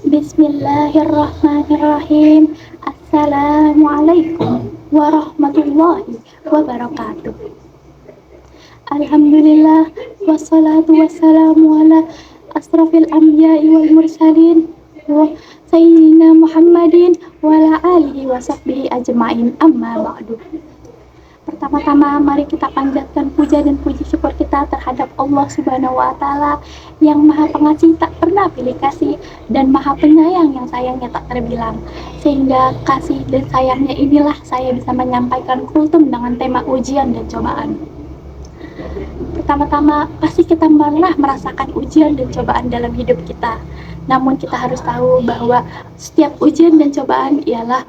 Bismillahirrahmanirrahim. Assalamualaikum warahmatullahi wabarakatuh. Alhamdulillah wassalatu wassalamu ala asrafil anbiya'i wal mursalin wa sayyidina Muhammadin wa ala alihi wa sahbihi ajma'in, amma ba'du. Pertama-tama mari kita panjatkan puja dan puji syukur kita terhadap Allah Subhanahu wa Ta'ala yang Maha Pengasih tak pernah pilih kasih dan Maha Penyayang yang sayangnya tak terbilang. Sehingga kasih dan sayangnya inilah saya bisa menyampaikan kultum dengan tema ujian dan cobaan. Pertama-tama pasti kita pernah merasakan ujian dan cobaan dalam hidup kita. Namun kita harus tahu bahwa setiap ujian dan cobaan ialah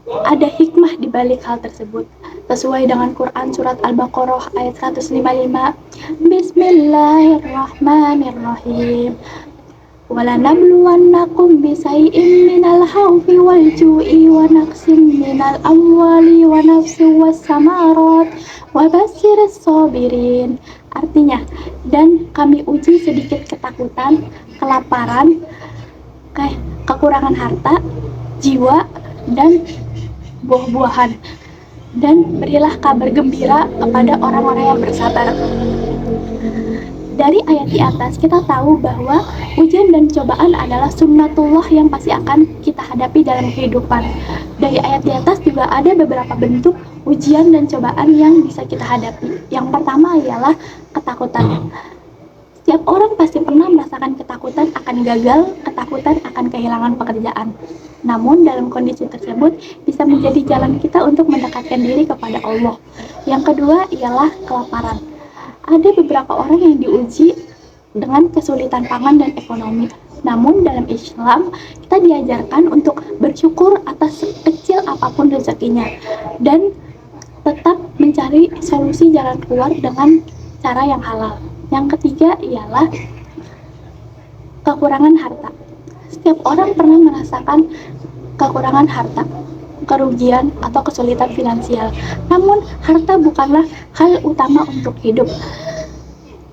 ada hikmah di balik hal tersebut. Sesuai dengan Quran surat Al-Baqarah ayat 155. Bismillahirrahmanirrahim. Walanabluwannakum bisay'in minal khawfi wal ju'i wa naqsim minal amwali wa nafsi was samarat wa basyirus sabirin. Artinya, dan kami uji sedikit ketakutan, kelaparan, kekurangan harta, jiwa, dan buah-buahan, dan berilah kabar gembira kepada orang-orang yang bersabar. Dari ayat di atas kita tahu bahwa ujian dan cobaan adalah sunnatullah yang pasti akan kita hadapi dalam kehidupan. Dari ayat di atas juga ada beberapa bentuk ujian dan cobaan yang bisa kita hadapi. Yang pertama ialah ketakutan. Setiap orang pasti pernah merasakan ketakutan akan gagal, ketakutan akan kehilangan pekerjaan. Namun dalam kondisi tersebut bisa menjadi jalan kita untuk mendekatkan diri kepada Allah. Yang kedua ialah kelaparan. Ada beberapa orang yang diuji dengan kesulitan pangan dan ekonomi. Namun dalam Islam kita diajarkan untuk bersyukur atas kecil apapun rezekinya dan tetap mencari solusi jalan keluar dengan cara yang halal. Yang ketiga ialah kekurangan harta. Setiap orang pernah merasakan kekurangan harta, kerugian, atau kesulitan finansial. Namun, harta bukanlah hal utama untuk hidup.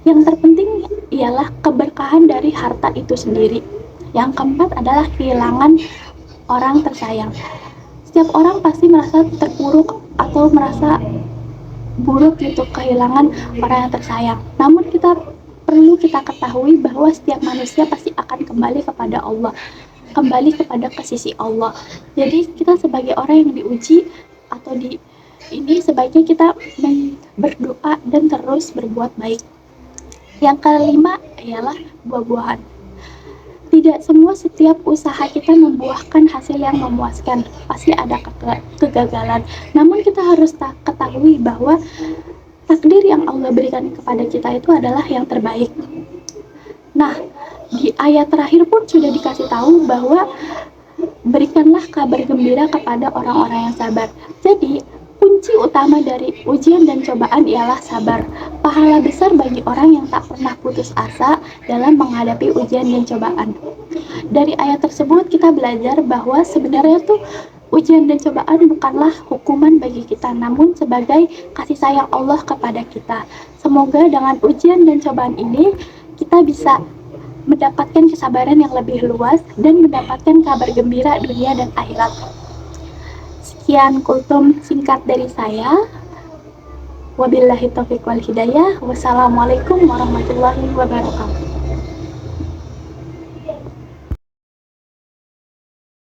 Yang terpenting ialah keberkahan dari harta itu sendiri. Yang keempat adalah kehilangan orang tersayang. Setiap orang pasti merasa terpuruk atau merasa buruk gitu, kehilangan orang yang tersayang. Namun perlu kita ketahui bahwa setiap manusia pasti akan kembali kepada Allah, kembali kepada sisi Allah. Jadi kita sebagai orang yang diuji atau ini sebaiknya kita berdoa dan terus berbuat baik. Yang kelima ialah buah-buahan. Tidak semua setiap usaha kita membuahkan hasil yang memuaskan. Pasti ada kegagalan. Namun kita harus ketahui bahwa takdir yang Allah berikan kepada kita itu adalah yang terbaik. Nah, di ayat terakhir pun sudah dikasih tahu bahwa berikanlah kabar gembira kepada orang-orang yang sabar. Jadi, kunci utama dari ujian dan cobaan ialah sabar. Pahala besar bagi orang yang tak pernah putus asa dalam menghadapi ujian dan cobaan. Dari ayat tersebut kita belajar bahwa sebenarnya tuh ujian dan cobaan bukanlah hukuman bagi kita, namun sebagai kasih sayang Allah kepada kita. Semoga dengan ujian dan cobaan ini kita bisa mendapatkan kesabaran yang lebih luas dan mendapatkan kabar gembira dunia dan akhirat. Sekian kultum singkat dari saya. Wabillahi taufiq wal hidayah. Wassalamualaikum warahmatullahi wabarakatuh.